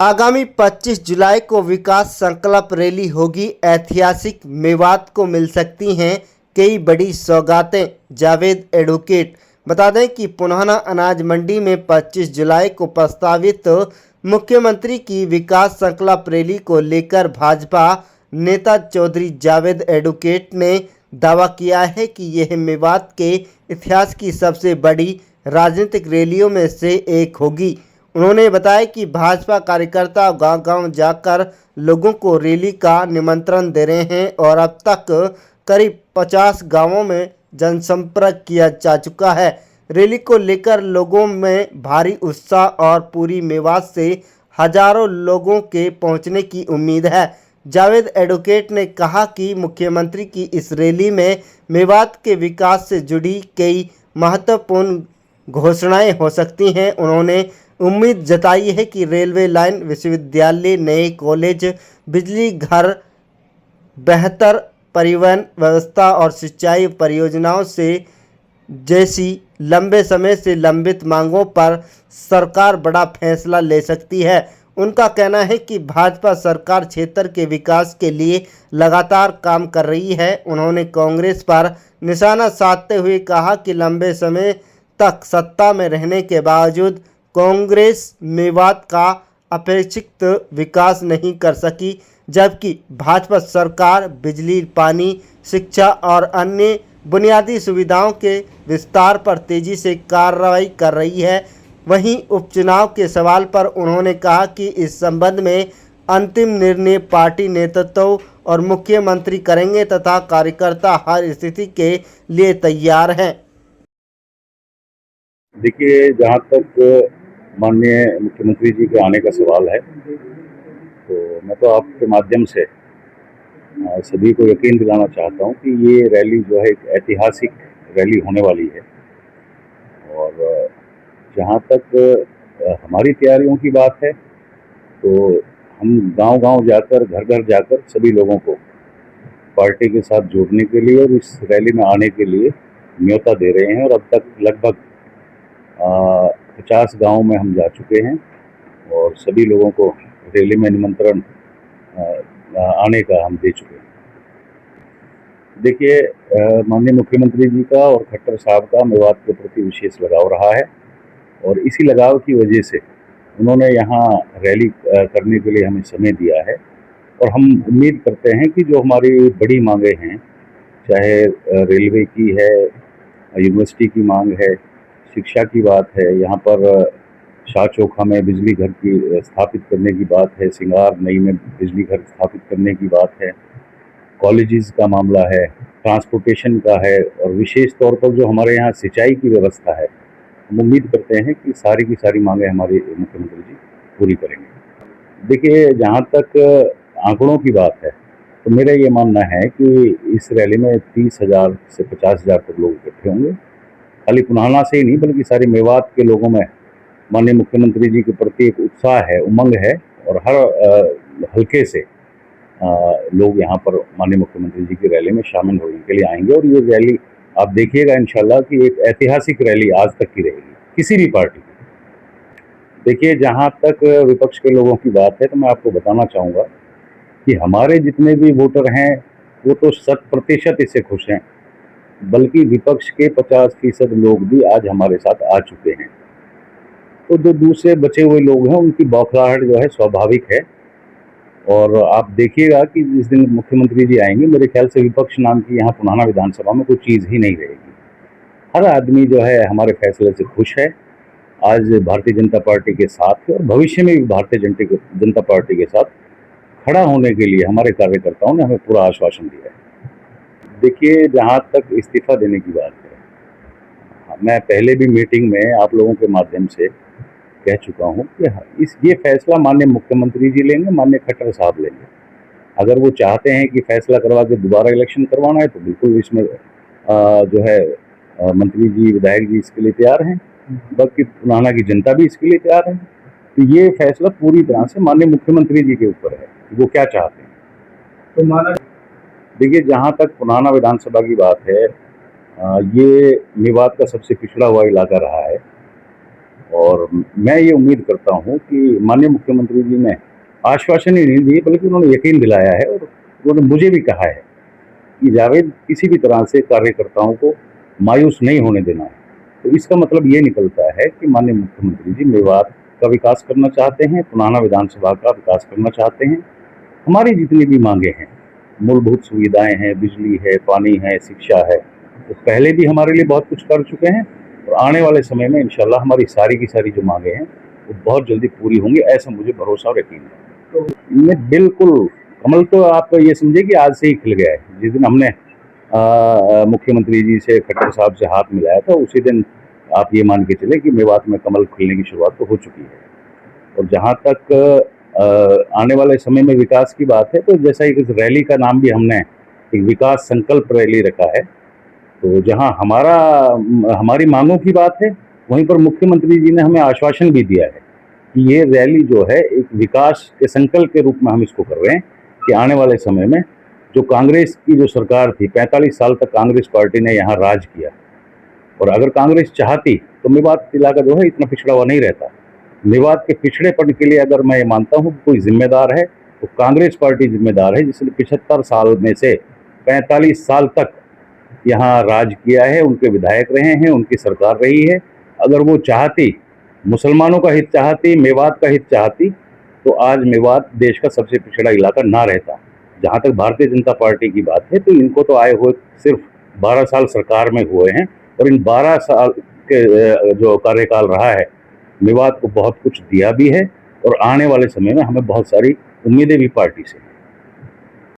आगामी 25 जुलाई को विकास संकल्प रैली होगी। ऐतिहासिक मेवात को मिल सकती हैं कई बड़ी सौगातें। जावेद एडवोकेट। बता दें कि पुनाना अनाज मंडी में 25 जुलाई को प्रस्तावित मुख्यमंत्री की विकास संकल्प रैली को लेकर भाजपा नेता चौधरी जावेद एडवोकेट ने दावा किया है कि यह मेवात के इतिहास की सबसे बड़ी राजनीतिक रैलियों में से एक होगी। उन्होंने बताया कि भाजपा कार्यकर्ता गांव-गांव जाकर लोगों को रैली का निमंत्रण दे रहे हैं और अब तक करीब 50 गांवों में जनसंपर्क किया जा चुका है। रैली को लेकर लोगों में भारी उत्साह और पूरी मेवात से हजारों लोगों के पहुंचने की उम्मीद है। जावेद एडवोकेट ने कहा कि मुख्यमंत्री की इस रैली में मेवात के विकास से जुड़ी कई महत्वपूर्ण घोषणाएं हो सकती हैं। उन्होंने उम्मीद जताई है कि रेलवे लाइन, विश्वविद्यालय, नए कॉलेज, बिजली घर, बेहतर परिवहन व्यवस्था और सिंचाई परियोजनाओं से जैसी लंबे समय से लंबित मांगों पर सरकार बड़ा फैसला ले सकती है। उनका कहना है कि भाजपा सरकार क्षेत्र के विकास के लिए लगातार काम कर रही है। उन्होंने कांग्रेस पर निशाना साधते हुए कहा कि लंबे समय तक सत्ता में रहने के बावजूद कांग्रेस मेवात का अपेक्षित विकास नहीं कर सकी, जबकि भाजपा सरकार बिजली, पानी, शिक्षा और अन्य बुनियादी सुविधाओं के विस्तार पर तेजी से कार्रवाई कर रही है। वहीं उपचुनाव के सवाल पर उन्होंने कहा कि इस संबंध में अंतिम निर्णय पार्टी नेतृत्व और मुख्यमंत्री करेंगे तथा कार्यकर्ता हर स्थिति के लिए तैयार हैं। देखिए, जहाँ तक माननीय मुख्यमंत्री जी के आने का सवाल है, तो मैं तो आपके माध्यम से सभी को यकीन दिलाना चाहता हूँ कि ये रैली जो है एक ऐतिहासिक रैली होने वाली है। और जहाँ तक हमारी तैयारियों की बात है, तो हम गांव-गांव जाकर, घर-घर जाकर सभी लोगों को पार्टी के साथ जोड़ने के लिए और इस रैली में आने के लिए न्योता दे रहे हैं। और अब तक लगभग 50 गाँव में हम जा चुके हैं और सभी लोगों को रैली में निमंत्रण आने का हम दे चुके हैं। देखिए, माननीय मुख्यमंत्री जी का और खट्टर साहब का मेवात के प्रति विशेष लगाव रहा है और इसी लगाव की वजह से उन्होंने यहाँ रैली करने के लिए हमें समय दिया है। और हम उम्मीद करते हैं कि जो हमारी बड़ी मांगें हैं, चाहे रेलवे की है, यूनिवर्सिटी की मांग है, शिक्षा की बात है, यहाँ पर शाह चौखा में बिजली घर की स्थापित करने की बात है, सिंगार नई में बिजली घर स्थापित करने की बात है, कॉलेजेस का मामला है, ट्रांसपोर्टेशन का है और विशेष तौर पर जो हमारे यहाँ सिंचाई की व्यवस्था है, हम उम्मीद करते हैं कि सारी की सारी मांगें हमारे मुख्यमंत्री जी पूरी करेंगे। देखिए, जहाँ तक आंकड़ों की बात है, तो मेरा ये मानना है कि इस रैली में 30,000 से 50,000 तक लोग इकट्ठे होंगे। खाली पुनाना से ही नहीं बल्कि सारे मेवात के लोगों में माननीय मुख्यमंत्री जी के प्रति एक उत्साह है, उमंग है और हर हल्के से लोग यहाँ पर माननीय मुख्यमंत्री जी की रैली में शामिल होने के लिए आएंगे। और ये रैली आप देखिएगा इंशाल्लाह कि एक ऐतिहासिक रैली आज तक की रहेगी किसी भी पार्टी की। देखिए, जहाँ तक विपक्ष के लोगों की बात है, तो मैं आपको बताना चाहूँगा कि हमारे जितने भी वोटर हैं वो तो 100% इससे खुश हैं, बल्कि विपक्ष के 50% लोग भी आज हमारे साथ आ चुके हैं। तो जो दूसरे बचे हुए लोग हैं उनकी बौखलाहट जो है स्वाभाविक है। और आप देखिएगा कि जिस दिन मुख्यमंत्री जी आएंगे, मेरे ख्याल से विपक्ष नाम की यहाँ पुनाना विधानसभा में कोई चीज़ ही नहीं रहेगी। हर आदमी जो है हमारे फैसले से खुश है, आज भारतीय जनता पार्टी के साथ है और भविष्य में भी भारतीय जनता पार्टी के साथ खड़ा होने के लिए हमारे कार्यकर्ताओं ने हमें पूरा आश्वासन दिया है। देखिए, जहाँ तक इस्तीफा देने की बात है, मैं पहले भी मीटिंग में आप लोगों के माध्यम से कह चुका हूँ कि ये फैसला माननीय मुख्यमंत्री जी लेंगे, माननीय खट्टर साहब लेंगे। अगर वो चाहते हैं कि फैसला करवा के दोबारा इलेक्शन करवाना है, तो बिल्कुल इसमें जो है मंत्री जी, विधायक जी इसके लिए तैयार हैं, बल्कि पुनाना की जनता भी इसके लिए तैयार है। तो ये फैसला पूरी तरह से माननीय मुख्यमंत्री जी के ऊपर है, वो क्या चाहते हैं। तो देखिए, जहाँ तक पुनाना विधानसभा की बात है, ये मेवात का सबसे पिछड़ा हुआ इलाका रहा है और मैं ये उम्मीद करता हूँ कि माननीय मुख्यमंत्री जी ने आश्वासन ही नहीं दिए बल्कि उन्होंने यकीन दिलाया है, और उन्होंने मुझे भी कहा है कि जावेद, किसी भी तरह से कार्यकर्ताओं को मायूस नहीं होने देना है। तो इसका मतलब ये निकलता है कि माननीय मुख्यमंत्री जी मेवात का विकास करना चाहते हैं, पुराना विधानसभा का विकास करना चाहते हैं। हमारी जितनी भी मांगे हैं, मूलभूत सुविधाएं हैं, बिजली है, पानी है, शिक्षा है, तो पहले भी हमारे लिए बहुत कुछ कर चुके हैं, और आने वाले समय में इंशाल्लाह हमारी सारी की सारी जो मांगे हैं वो बहुत जल्दी पूरी होंगी, ऐसा मुझे भरोसा और यकीन है। तो इनमें बिल्कुल कमल तो आप ये समझिए कि आज से ही खिल गया है। जिस दिन हमने मुख्यमंत्री जी से, खट्टर साहब से हाथ मिलाया था, उसी दिन आप ये मान के चले कि मेवात में कमल खिलने की शुरुआत तो हो चुकी है। और जहाँ तक आने वाले समय में विकास की बात है, तो जैसा एक रैली का नाम भी हमने एक विकास संकल्प रैली रखा है, तो जहाँ हमारी मांगों की बात है, वहीं पर मुख्यमंत्री जी ने हमें आश्वासन भी दिया है कि ये रैली जो है एक विकास के संकल्प के रूप में हम इसको कर रहे हैं कि आने वाले समय में जो कांग्रेस की जो सरकार थी, 45 साल तक कांग्रेस पार्टी ने यहाँ राज किया, और अगर कांग्रेस चाहती तो मेवात इलाका जो है इतना पिछड़ा हुआ नहीं रहता। मेवात के पिछड़ेपन के लिए अगर मैं ये मानता हूँ कोई जिम्मेदार है तो कांग्रेस पार्टी जिम्मेदार है, जिसने 75 साल में से 45 साल तक यहाँ राज किया है, उनके विधायक रहे हैं, उनकी सरकार रही है। अगर वो चाहती, मुसलमानों का हित चाहती, मेवात का हित चाहती, तो आज मेवात देश का सबसे पिछड़ा इलाका ना रहता। जहाँ तक भारतीय जनता पार्टी की बात है, तो इनको तो आए हुए सिर्फ 12 साल सरकार में हुए हैं, और इन 12 साल के जो कार्यकाल रहा है, मेवात को बहुत कुछ दिया भी है, और आने वाले समय में हमें बहुत सारी उम्मीदें भी पार्टी से।